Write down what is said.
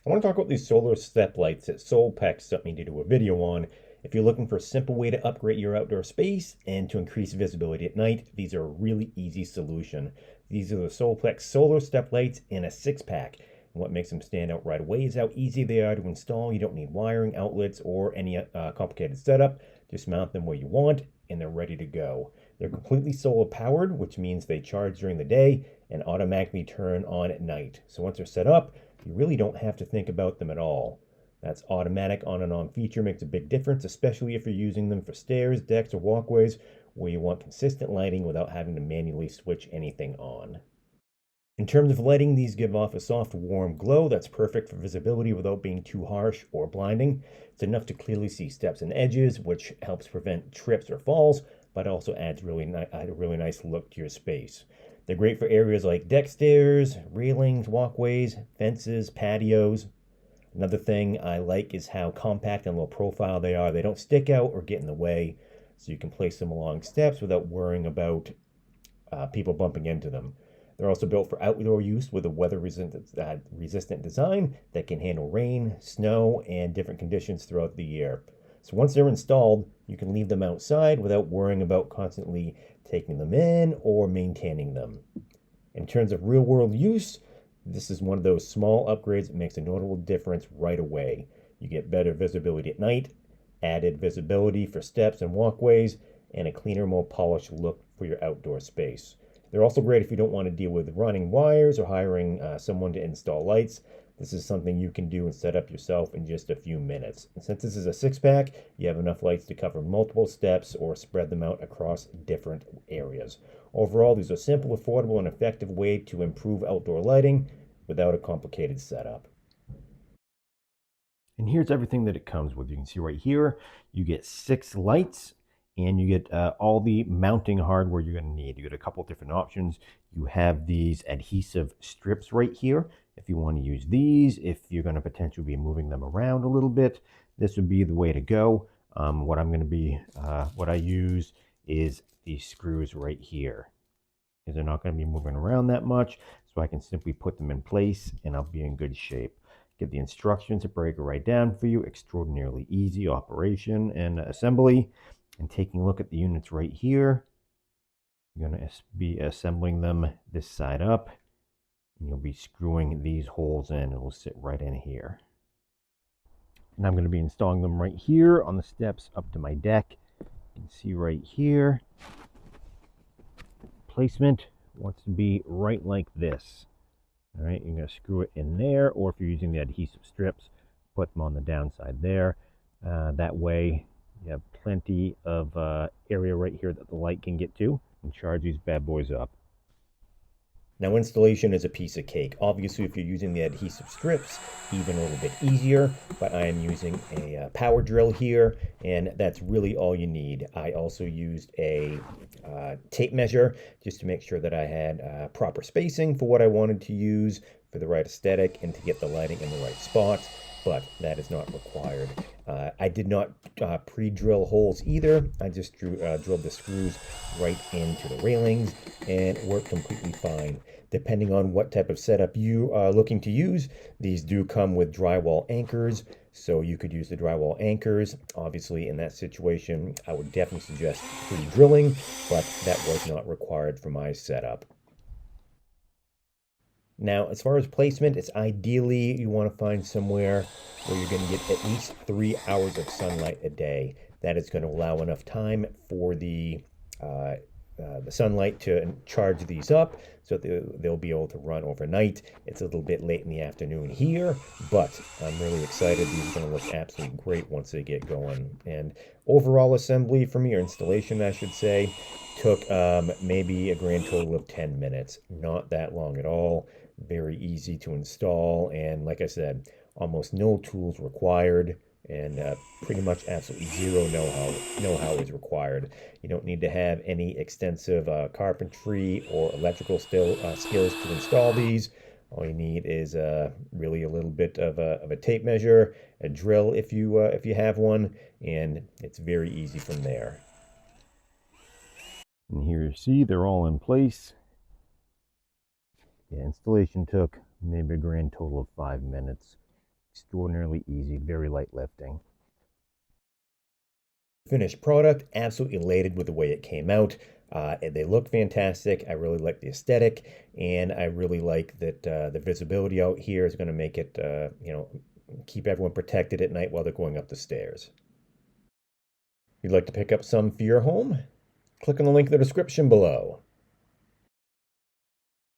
I want to talk about these solar step lights that SOLPEX sent me to do a video on. If you're looking for a simple way to upgrade your outdoor space and to increase visibility at night, these are a really easy solution. These are the SOLPEX solar step lights in a 6-pack. And what makes them stand out right away is how easy they are to install. You don't need wiring, outlets, or any complicated setup. Just mount them where you want, and they're ready to go. They're completely solar powered, which means they charge during the day and automatically turn on at night. So once they're set up, you really don't have to think about them at all. That's automatic on and on feature makes a big difference, especially if you're using them for stairs, decks, or walkways where you want consistent lighting without having to manually switch anything on. In terms of lighting, these give off a soft, warm glow that's perfect for visibility without being too harsh or blinding. It's enough to clearly see steps and edges, which helps prevent trips or falls, but also adds a really nice look to your space. They're great for areas like deck stairs, railings, walkways, fences, patios. Another thing I like is how compact and low profile they are. They don't stick out or get in the way, so you can place them along steps without worrying about people bumping into them. They're also built for outdoor use with a weather-resistant design that can handle rain, snow, and different conditions throughout the year. So once they're installed, you can leave them outside without worrying about constantly taking them in or maintaining them. In terms of real-world use, this is one of those small upgrades that makes a notable difference right away. You get better visibility at night, added visibility for steps and walkways, and a cleaner, more polished look for your outdoor space. They're also great if you don't want to deal with running wires or hiring someone to install lights. This is something you can do and set up yourself in just a few minutes. And since this is a 6-pack, you have enough lights to cover multiple steps or spread them out across different areas. Overall, these are simple, affordable, and effective way to improve outdoor lighting without a complicated setup. And here's everything that it comes with. You can see right here, you get 6 lights, and you get all the mounting hardware you're going to need. You get a couple different options. You have these adhesive strips right here. If you want to use these, if you're going to potentially be moving them around a little bit, this would be the way to go. What I use is these screws right here, because they're not going to be moving around that much, so I can simply put them in place and I'll be in good shape. Get the instructions to break it right down for you. Extraordinarily easy operation and assembly. And taking a look at the units right here, you're going to be assembling them this side up, and you'll be screwing these holes in. It will sit right in here. And I'm going to be installing them right here on the steps up to my deck. You can see right here, placement wants to be right like this. All right, you're going to screw it in there, or if you're using the adhesive strips, put them on the downside there. That way, you have plenty of area right here that the light can get to and charge these bad boys up. Now, installation is a piece of cake. Obviously, if you're using the adhesive strips, even a little bit easier, but I am using a power drill here, and that's really all you need. I also used a tape measure just to make sure that I had proper spacing for what I wanted to use for the right aesthetic and to get the lighting in the right spots, but that is not required. I did not pre-drill holes either. I just drilled the screws right into the railings, and it worked completely fine. Depending on what type of setup you are looking to use, these do come with drywall anchors, so you could use the drywall anchors. Obviously, in that situation, I would definitely suggest pre-drilling, but that was not required for my setup. Now, as far as placement, it's ideally you want to find somewhere where you're going to get at least 3 hours of sunlight a day. That is going to allow enough time for the sunlight to charge these up so they'll be able to run overnight. It's a little bit late in the afternoon here, but I'm really excited. These are going to look absolutely great once they get going. And overall assembly for me, or installation I should say, took maybe a grand total of 10 minutes. Not that long at all. Very easy to install, and like I said, almost no tools required, and pretty much absolutely zero know-how is required. You don't need to have any extensive carpentry or electrical skills to install these. All you need is really a little bit of a tape measure, a drill if you have one, and it's very easy from there. And here you see they're all in place. Yeah, installation took maybe a grand total of 5 minutes. Extraordinarily easy, very light lifting. Finished product, absolutely elated with the way it came out. They look fantastic. I really like the aesthetic, and I really like that the visibility out here is going to make it, keep everyone protected at night while they're going up the stairs. If you'd like to pick up some for your home, click on the link in the description below.